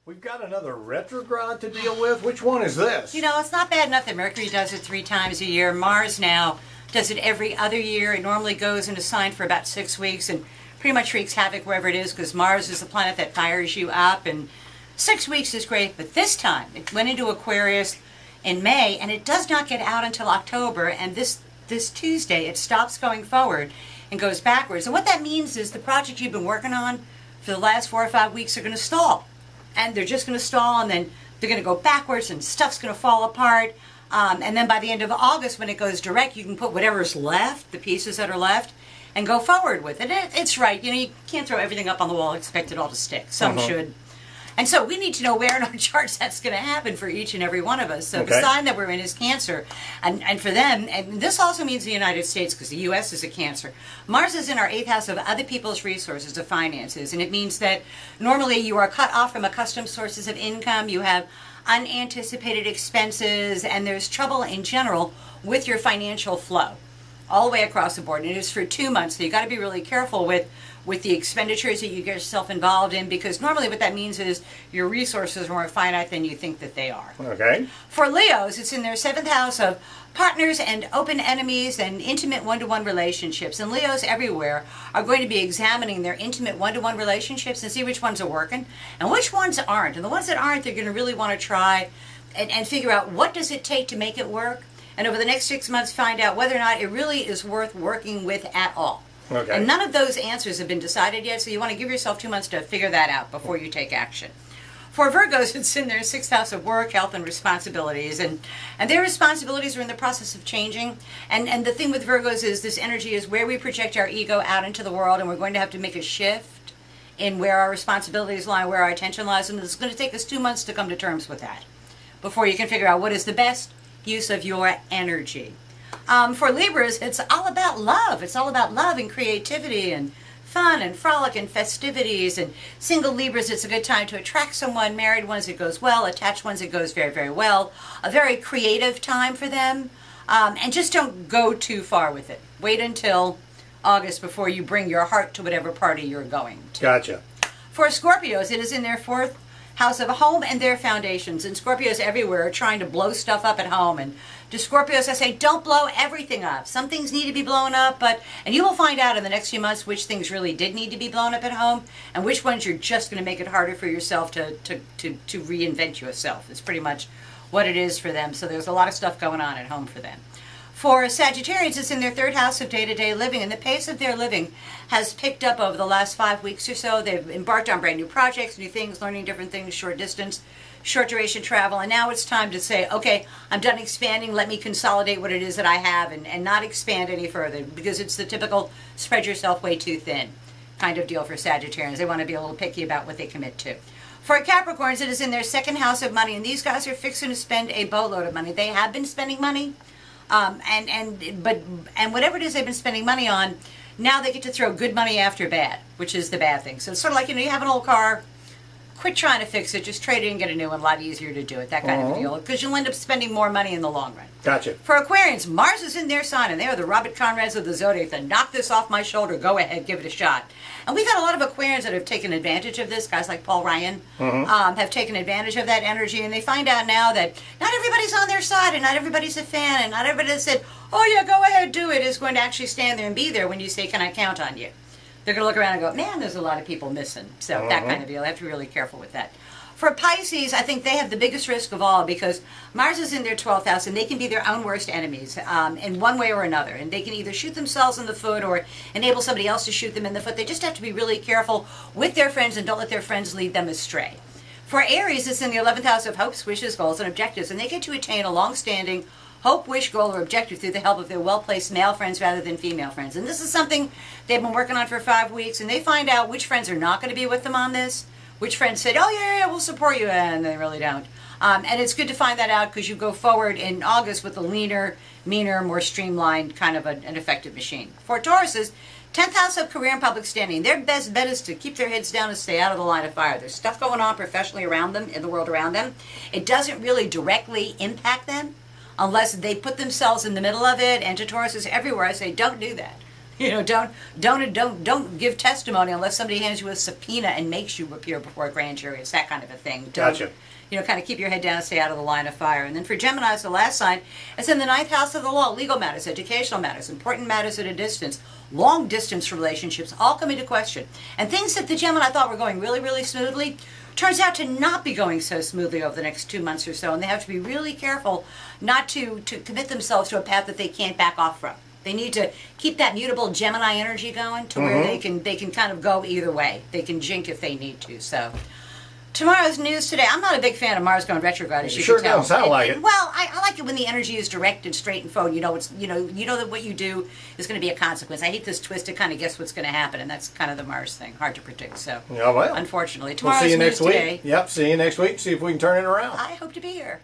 We've got another retrograde to deal with. Which one is this? You know, it's not bad enough that Mercury does it 3 times a year. Mars now does it every other year. It normally goes in a sign for about 6 weeks and pretty much wreaks havoc wherever it is, because Mars is the planet that fires you up, and 6 weeks is great. But this time, it went into Aquarius in May, and it does not get out until October, and this Tuesday it stops going forward and goes backwards. And what that means is the project you've been working on for the last 4 or 5 weeks are going to stall. And they're just going to stall, and then they're going to go backwards, and stuff's going to fall apart. And then by the end of August, when it goes direct, you can put whatever's left, the pieces that are left, and go forward with it. It's right. You know, you can't throw everything up on the wall and expect it all to stick. Some should. And so we need to know where in our charts that's going to happen for each and every one of us. So the sign that we're in is Cancer. And for them, and this also means the United States, because the U.S. is a Cancer. Mars is in our 8th house of other people's resources, of finances. And it means that normally you are cut off from accustomed sources of income. You have unanticipated expenses, and there's trouble in general with your financial flow all the way across the board. And it is for 2 months, so you got to be really careful with the expenditures that you get yourself involved in, because normally what that means is your resources are more finite than you think that they are. Okay. For Leos, it's in their 7th house of partners and open enemies and intimate one-to-one relationships. And Leos everywhere are going to be examining their intimate one-to-one relationships and see which ones are working and which ones aren't. And the ones that aren't, they're going to really want to try and figure out what does it take to make it work. And over the next 6 months, find out whether or not it really is worth working with at all. Okay. And none of those answers have been decided yet, so you want to give yourself 2 months to figure that out before you take action. For Virgos, it's in their 6th house of work, health, and responsibilities. And their responsibilities are in the process of changing. And the thing with Virgos is this energy is where we project our ego out into the world, and we're going to have to make a shift in where our responsibilities lie, where our attention lies. And it's going to take us 2 months to come to terms with that before you can figure out what is the best use of your energy. For Libras, it's all about love. It's all about love and creativity and fun and frolic and festivities. And single Libras, it's a good time to attract someone. Married ones, it goes well. Attached ones, it goes very, very well. A very creative time for them. And just don't go too far with it. Wait until August before you bring your heart to whatever party you're going to. Gotcha. For Scorpios, it is in their 4th house of home and their foundations. And Scorpios everywhere are trying to blow stuff up at home. And to Scorpios, I say, don't blow everything up. Some things need to be blown up, and you will find out in the next few months which things really did need to be blown up at home and which ones you're just going to make it harder for yourself to reinvent yourself. It's pretty much what it is for them. So there's a lot of stuff going on at home for them. For Sagittarians, it's in their 3rd house of day-to-day living, and the pace of their living has picked up over the last 5 weeks or so. They've embarked on brand new projects, new things, learning different things, short distance, short duration travel, and now it's time to say, okay, I'm done expanding, let me consolidate what it is that I have and not expand any further, because it's the typical spread yourself way too thin kind of deal for Sagittarians. They want to be a little picky about what they commit to. For Capricorns, it is in their 2nd house of money, and these guys are fixing to spend a boatload of money. They have been spending money, and whatever it is they've been spending money on, now they get to throw good money after bad, which is the bad thing. So it's sort of like, you know, you have an old car, quit trying to fix it, just trade it and get a new one. A lot easier to do it, that kind of deal, because you'll end up spending more money in the long run. Gotcha. For Aquarians, Mars is in their sign, and they are the Robert Conrads of the Zodiac. They knock this off my shoulder, go ahead, give it a shot. And we've had a lot of Aquarians that have taken advantage of this. Guys like Paul Ryan have taken advantage of that energy, and they find out now that not everybody's on their side, and not everybody's a fan, and not everybody that said, oh yeah, go ahead, do it, is going to actually stand there and be there when you say, can I count on you? They're going to look around and go, man, there's a lot of people missing. So that kind of deal. I have to be really careful with that. For Pisces, I think they have the biggest risk of all, because Mars is in their 12th house, and they can be their own worst enemies in one way or another. And they can either shoot themselves in the foot or enable somebody else to shoot them in the foot. They just have to be really careful with their friends and don't let their friends lead them astray. For Aries, it's in the 11th house of hopes, wishes, goals, and objectives, and they get to attain a long-standing hope, wish, goal, or objective through the help of their well-placed male friends rather than female friends. And this is something they've been working on for 5 weeks, and they find out which friends are not going to be with them on this, which friends said, oh yeah, we'll support you, and they really don't. And it's good to find that out, because you go forward in August with a leaner, meaner, more streamlined kind of an effective machine. For Tauruses, 10th house of career and public standing. Their best bet is to keep their heads down and stay out of the line of fire. There's stuff going on professionally around them, in the world around them. It doesn't really directly impact them unless they put themselves in the middle of it. And to Tauruses everywhere, I say, don't do that. Don't give testimony unless somebody hands you a subpoena and makes you appear before a grand jury. It's that kind of a thing. Gotcha. Kind of keep your head down and stay out of the line of fire. And then for Gemini, the last sign, it's in the ninth house of the law. Legal matters, educational matters, important matters at a distance, long distance relationships all come into question. And things that the Gemini thought were going really, really smoothly turns out to not be going so smoothly over the next 2 months or so. And they have to be really careful not to commit themselves to a path that they can't back off from. They need to keep that mutable Gemini energy going to where they can kind of go either way. They can jink if they need to. So tomorrow's news today. I'm not a big fan of Mars going retrograde, as you sure can tell. Doesn't sound like it. Well, I like it when the energy is direct and straight and forward. You know that what you do is going to be a consequence. I hate this twisted kind of guess what's going to happen, and that's kind of the Mars thing. Hard to predict. So, Yeah, well, unfortunately, we'll tomorrow's see you news next week. today. Yep, see you next week. See if we can turn it around. I hope to be here.